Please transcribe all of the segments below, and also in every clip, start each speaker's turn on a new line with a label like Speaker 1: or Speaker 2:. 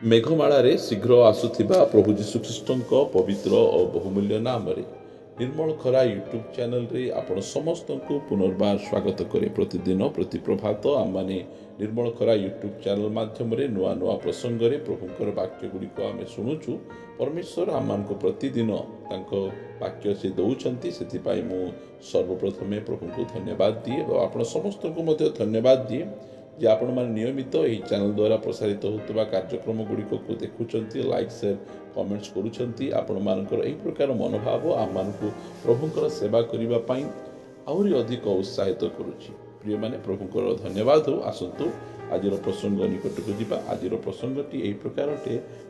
Speaker 1: मेघमाळारे शीघ्र आसुथिबा प्रभु जीशुख्रीष्टଙ୍କ पवित्र और बहुमूल्य नाम रे निर्मल खरा यूट्यूब चैनल रे आपण समस्त को पुनर्बार स्वागत करे। प्रतिदिन प्रति प्रभात आम माने निर्मल खरा यूट्यूब चैनल माध्यम रे नुआ नुआ प्रसंग रे प्रभुंकर वाक्य गुड़िक आम शुणुचु। परमेश्वर आम को प्रतिदिन तांको वाक्य से दौरान से मु सर्वप्रथमे प्रभु को धन्यवाद दिए और आपण समस्त को मध्य धन्यवाद दिए जे आपण माने नियमित यही चैनल द्वारा प्रसारित होता कार्यक्रम गुड़िक को देखुंत लाइक शेयर कमेंट्स करुँच। आपण मानकर एही प्रकार मनोभाव आम मानक प्रभुंकर सेवा करने आहरी अधिक उत्साहित करुच्ची। प्रिय माने प्रभुंकर धन्यवाद हो। आसतु आज प्रसंग निकट को जीवा। आज प्रसंगटी यही प्रकार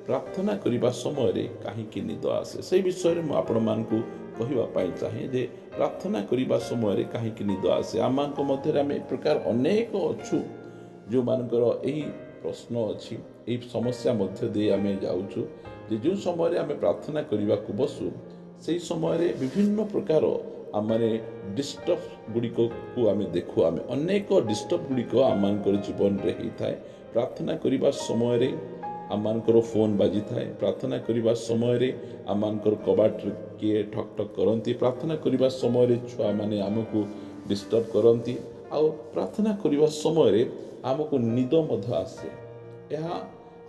Speaker 1: प्रार्थना करने समय कहीं निद आसे से विषय में आपण मानक कहवाई चाहे जे प्रार्थना करने समय कहीं निद आसे। आम मध्य आम एक प्रकार अनेक अच्छु जो मानकर यही प्रश्न अच्छी यही समस्या मध्य दे आम जाऊँ जे जो समय आम प्रार्थना करने को बसु से समय विभिन्न प्रकार आम मैंने डिस्टर्ब गुड़िक को आम देखु आम अनेक डिस्टर्ब गुड़िक आम जीवन में होता है। प्रार्थना करने समय आम फोन बाजी थाए। प्रार्थना करने समय आम कबाट किए ठक ठक करती। प्रार्थना करने समय छुआ मैंने आमको डिस्टर्ब करती। आउ प्रार्थना करने समय आमको निद मध्य आसे। यह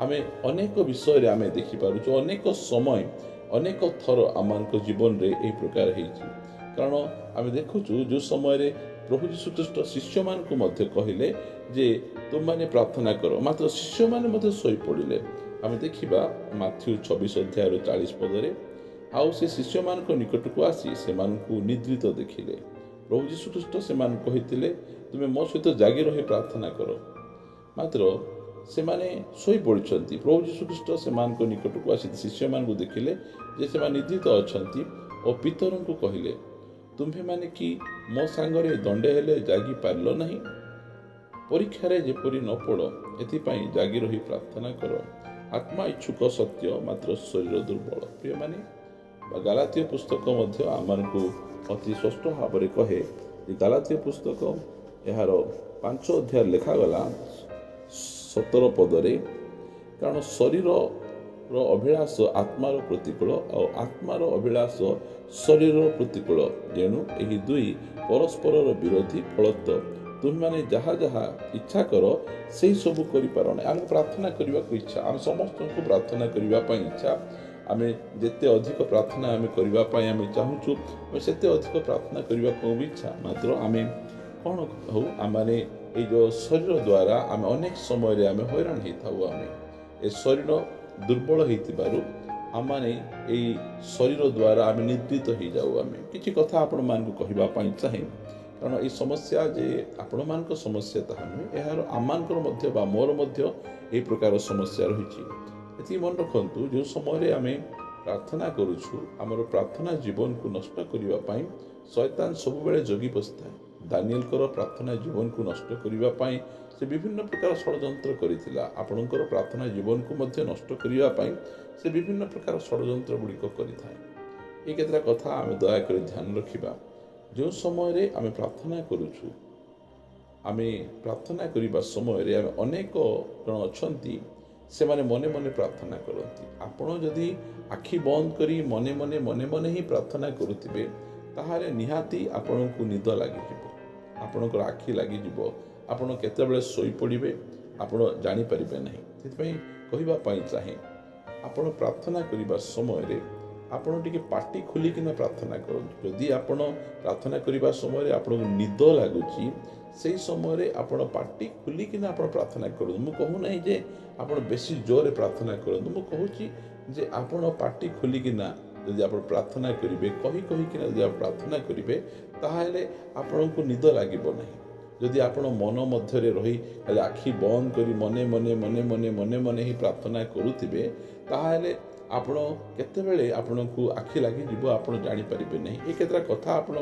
Speaker 1: आम अनेक विषय आम देखिपुँ अनेक समय अनेक थर आम जीवन में यही प्रकार हो। कारण आम देखुचु जो समय प्रभु जीशुख्रीष्ट शिष्य मान कहले जे तुम माने प्रार्थना करो, मात्र शिष्य माने शोई पड़े। आम देखा माथ्यू 26 अध्याय 40 पदरे आउ से शिष्य मान निकट को आसी से निद्रित देखिले। प्रभु जीशुख्रीष्ट से कहते तुम्हें मो सहित जागी रही प्रार्थना करो, मात्र से माने शोई पड़ती। प्रभु जीशुख्रीष्ट से निकट को आसी शिष्य मान देखिले जे से निद्रित अच्छा और पितर को कहले तुम्हें माने कि मो सांगरे दंडे हेले जागी पारल नहीं। परीक्षारे जेपरी न पड़ एथिपाई जागी रही प्रार्थना करो। आत्मा इच्छुक सत्य मात्र शरीर दुर्बल। प्रिय माने गलातीय पुस्तक मध्य आमको अति स्पष्ट भाव में कहे गलातीय पुस्तक यार 5 अध्याय लिखागला 17 पदरे कारण शरीर अभिलाष आत्मार प्रतिकूल और आत्मार अभिलाष शरीर प्रतिकूल जेणु यही दुई परस्पर विरोधी। फलत तुम माने जहाँ जहाँ इच्छा कर से सब कर। आम प्रार्थना करने को इच्छा, आम समस्त को प्रार्थना करने इच्छा। आम जिते अधिक प्रार्थना आम करने आम चाहूँ से अधिक प्रार्थना करने को भी इच्छा। मात्र आम कौन हो आम मैंने जो शरीर द्वारा आम अनेक समय आम हैरान होता। आम ए शरीर दुर्बल हो आम मैंने यही शरीर द्वारा आम निद्रित हो जाऊ। आम किसी कथा आपण मान को कहवाई चाहे कारण ये समस्या जे आपण मान समस्या ताहा नुहे यार आम मोर यही प्रकार समस्या रही। मन रखु जो समय आम प्रार्थना करुछु आमर प्रार्थना जीवन को नष्ट करने शैतान सब बेले जगी बसता है। दानिएल प्रार्थना जीवन को नष्ट करने से विभिन्न प्रकार षड्यंत्र करथिला। आपणकर प्रार्थना जीवन को मध्य नष्ट करने से विभिन्न प्रकार षड्यंत्र गुड़िक करिथाए। ये केतरा कथा आम दयाकर ध्यान रखिबा। जो समय आम प्रार्थना करुछु आम प्रार्थना करने समय आम अनेक जन अछंती से माने मने मने प्रार्थना करती। आपण जदि आखि बंद करी मने मने मने मने ही प्रार्थना करुथिबे ताहाले निहाती आपण को निद लागिजिवो, आपणकर आखि लागिजिवो, आपण केतेबेले शोई पड़िबे आपण जानि परिबे नहीं। सेतिपई कहिबा पई चाहे आपण प्रार्थना करने समय आपण टिके पाटी खोलिकिना प्रार्थना करନ୍ତୁ। जदि आपण प्रार्थना करने समय आपण निद लागुची से समय आपण पाटी खोलिकिना आपण प्रार्थना करନ୍ତୁ। मु कहू नहीं जे आपण बेसी जोरे प्रार्थना करନ୍ତୁ, मु कहूची जे आपण पाटी खोलिकिना यदि आप प्रार्थना करेंगे कही कहीकिना यदि आप प्रार्थना करेंगे ताहले आपण को निद लागिबो नहीं। जदि आपण मन मध्य रही आखि बंद करी मने मने मने मने मने मने ही प्रार्थना करुथिबे ताहले आपण केतेबेले आपण को आखि लागी जिवो आपण जानि परिबे नहीं। ए केतरा कथा आपण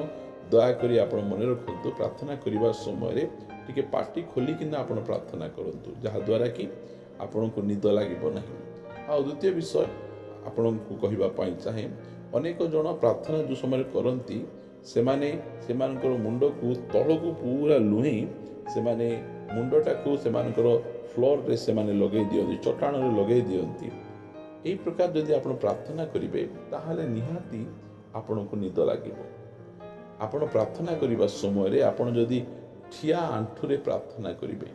Speaker 1: दया करी आपण मन रखंतु। प्रार्थना करबा समय टिके पाटी खोली किना आपण प्रार्थना करंतु जहा द्वारा कि आपण को निद लागिबो नहीं। आ द्वितीय विषय आपण को कहबा पई चाहे अनेक जन प्रार्थना जो समय करंती सेमानकर मुंड को तल को पूरा लुही से मुंडटा को फ्लोर से माने लगे दियंती चट्टान रे लगे दियंती एई प्रकार जदि आपण प्रार्थना करिवे ताहाले निहाती आपण को निद लागिबो। आपण प्रार्थना करबा समय रे आपण जदि ठिया आंठुरे प्रार्थना करिवे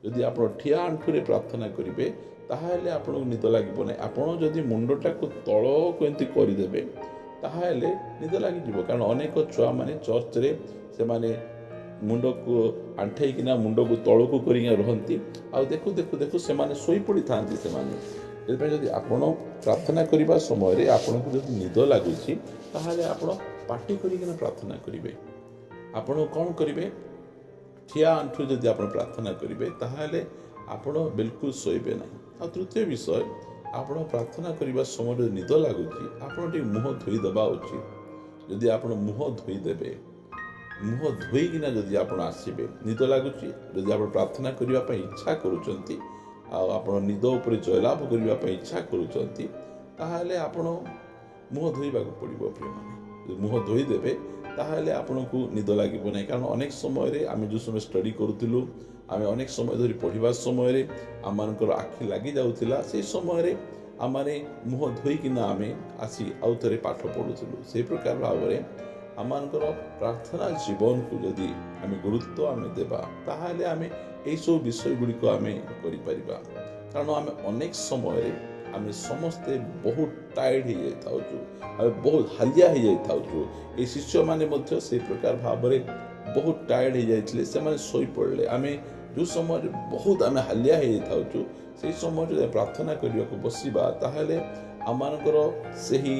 Speaker 1: जदि आपण ठिया आंठुरे प्रार्थना करिवे ताहाले आपण को निद लागिबो नै। आपण जदि मुंडटा को तळ को एंती करि देबे ताहाले निद लागि जिवो। कारण अनेक छुआ माने चर्च रे से माने मुंड को आंठै किना मुंड को तळ को करिया रहंती आ देखु देखु देखु से माने सोई पड़ी थांती। से माने जदि आपण प्रार्थना करबा समय रे आपण को जदि निद लागुची ताहाले आपण पाटी करिकिना प्रार्थना करिवे। आपण कोन करिवे ठिया आंठु जदि आपण प्रार्थना करिवे ताहाले आपण बिल्कुल सोइबे नै। आ तृतीय विषय आपण प्रार्थना करबा समय रे निद लागुची आपण टी मुह धोई दबा उचित। जदि आपण मुह धोई देबे मुह धोई किना जदि आपण आसीबे निद लागुची जदि आपण प्रार्थना करबा पई इच्छा करूचंती आ आपण निद ऊपर जयलाभ करबा पई इच्छा करूचंती ताहाले आपण मुह धोइबा को पड़िबो। प्रिय माने मुह धोई देबे ताहाले आपण को निद लागिबो नै। कारण अनेक समय रे आमे जो समय स्टडी करूतिलु आमे अनेक समय धरि पढिबा समय रे आमानकर आखि लागि जाउतिला से समय रे आमाने मुह धोई किना आमे आसी आउतरे पाठ पढुतिलु। से प्रकार भावरे आमानकर प्रार्थना जीवन को जदि आमे गुरुत्व आमे देबा ताहाले आमे एई सब विषय गुडी को आमे करि परिबा। कारण आमे अनेक समय रे आमे समस्ते बहुत टायर्ड हो जाइथाउ आमे बहुत हालिया हो जाइथाउ। ए शिष्य माने मध्य से प्रकार भावरे बहुत टायर्ड हो जाइथिले से माने सोई पड़ले। आमे जो समय बहुत आमे हालिया हो जाइथाउ से समय जो प्रार्थना करिया को बसिबा ताहाले आमानकर सेही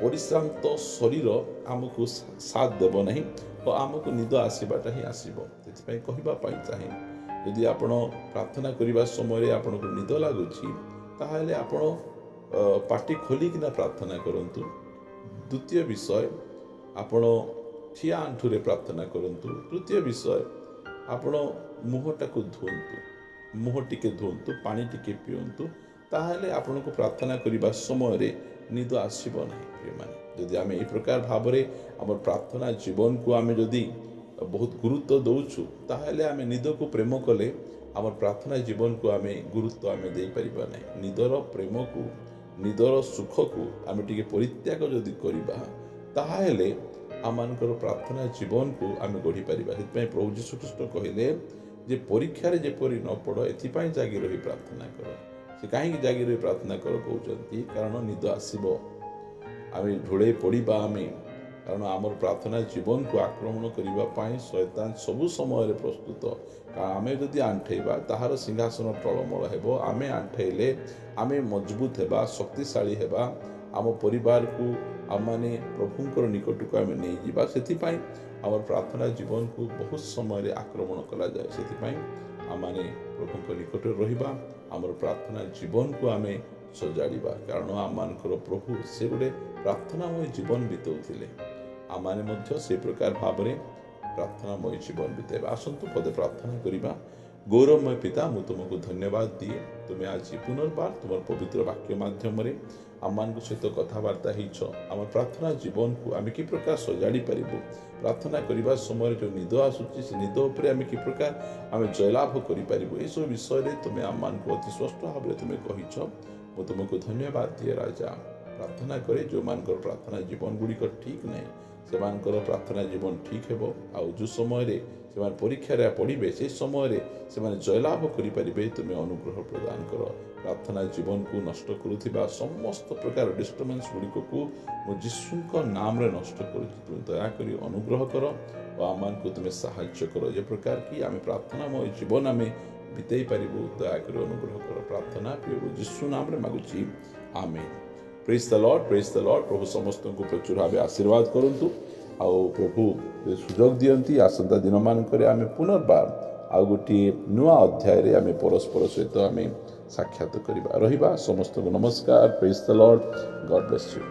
Speaker 1: परिश्रांत शरीर आमको साथ देव नहीं और आमको निद आसबाटा ही आसब। से कहवाई चाहे यदि आपण प्रार्थना करने समय आपको निद लगुच ताहले आपण पाटी खोलिकिना प्रार्थना करंतु। द्वितीय विषय आपण ठिया आंठुरे प्रार्थना करंतु। तृतीय विषय आपण मुहटा को धोंतु मुह टिके धोंतु पानी टिके पियंतु ताहले आपण को प्रार्थना करने समय रे निद आसब नहीं। प्रिय माने जदि आम ए प्रकार भाव में आम प्रार्थना जीवन को आम जदि बहुत गुरुत्व दौचु ताहले आम निद को प्रेम कले आम प्रार्थना जीवन को आम गुरुत्व आम दे परिबा नहीं। निदर प्रेम को निदर सुख को आम टिके परित्याग जदि करिबा ताहले आमानकर प्रार्थना जीवन को आम गढ़ी परिबा। सेतपई प्रभु यीशु ख्रीष्ट कहिले जे परीक्षा रे जेपरि न पड़ एथिपई जागी रही प्रार्थना कर। से कहीं जागी रही प्रार्थना कर कहते कारण निद आसब आम ढोड़े पड़ा आम कारण आमर प्रार्थना जीवन को आक्रमण करने शैतान सबु समय प्रस्तुत। आम जदि आंठेबा ताहार सिंहासन टलमल हेब आम आंठेले आम मजबूत हेबा शक्तिशाली हेबा आम परिवार को आम माने प्रभुंकर निकट को आम नहीं जावा। से आम प्रार्थना जीवन को बहुत समय आक्रमण करा जाए। से आम माने प्रभु निकट रहिबा आमर प्रार्थना जीवन को आम सजाड़ा कारण आमर प्रभु से गोटे प्रार्थनामय जीवन बिताउथिले आम माने से प्रकार भाव में प्रार्थनामय जीवन बिताइबा। आसंतु पदे प्रार्थना करिबा। गौरवमय पिता मु तुमको धन्यवाद दिए तुम्हें आज पुनर्बार तुम पवित्र वाक्य माध्यम आम सहित कथबार्ता आम प्रार्थना जीवन को आम कि प्रकार सजाड़ी पारिबु प्रार्थना करने समय जो निद आसूची से निद उपरे आम कि प्रकार आम जयलाभ करें ये सब विषय तुम्हें आम को अति स्पष्ट भाव में तुम्हें कहीच मु तुमको धन्यवाद दिए राजा। प्रार्थना करे जो मानकर प्रार्थना जीवन गुड़िक ठीक नहीं से प्रार्थना जीवन ठीक हेबो आउ जो समय रे से परीक्षा पढ़े से समय से जयलाभ करें तुम्हें अनुग्रह प्रदान कर। प्रार्थना जीवन को नष्ट करुवा समस्त प्रकार डिस्टर्बेंस गुड़िक को जीशु नाम रे नष्ट कर दयाकोरी अनुग्रह कर और आम को तुम्हें साहाय्य कर जे प्रकार कि आम प्रार्थनामय जीवन आम बिताई पारिबु दयाकोरी अनुग्रह कर। प्रार्थना प्रभु जीशु नाम रे मागुची आमेन। Praise the lord. प्रभु समस्त को प्रचुर भाव आशीर्वाद करंतु आउ प्रभु सुजोग दियंती आसंता दिन मानकरे आमे पुनर्बार आउ गोटे नुआ अध्याय रे आमे परस्पर सहित आमे साक्षात करिबा रहिबा। समस्त को नमस्कार। Praise the Lord. God bless you.